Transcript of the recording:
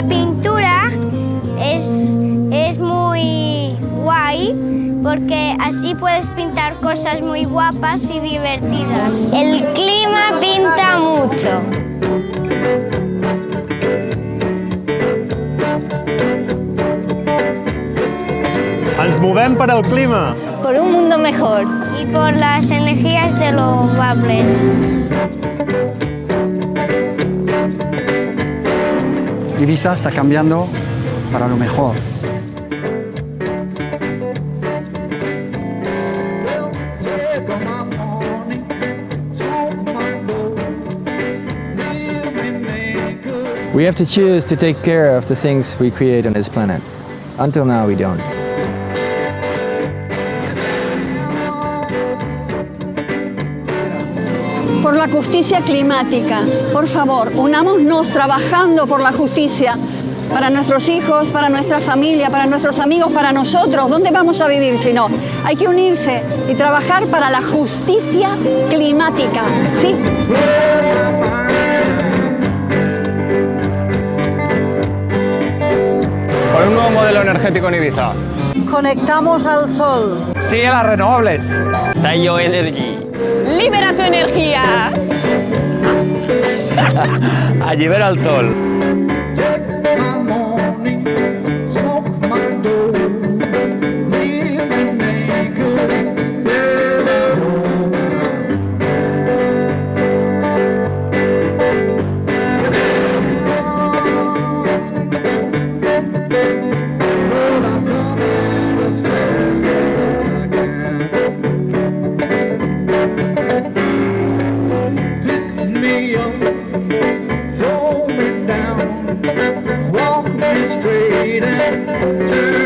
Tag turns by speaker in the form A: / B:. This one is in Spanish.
A: La pintura es muy guay porque así puedes pintar cosas muy guapas y divertidas. El clima pinta mucho.
B: Ens movem per al clima.
C: Por un mundo mejor.
A: Y por las energías renovables.
D: Ibiza está cambiando para lo mejor.
E: We have to choose to take care of the things we create on this planet. Until now, we don't.
F: Por la justicia climática, por favor, unámonos trabajando por la justicia para nuestros hijos, para nuestra familia, para nuestros amigos, para nosotros. ¿Dónde vamos a vivir si no? Hay que unirse y trabajar para la justicia climática, ¿sí?
G: Por un nuevo modelo energético en Ibiza.
H: Conectamos al sol.
B: Sí a las renovables.
I: Tayo Energy.
C: ¡Libera tu energía!
I: Allí ver al sol.
J: Straight and turn.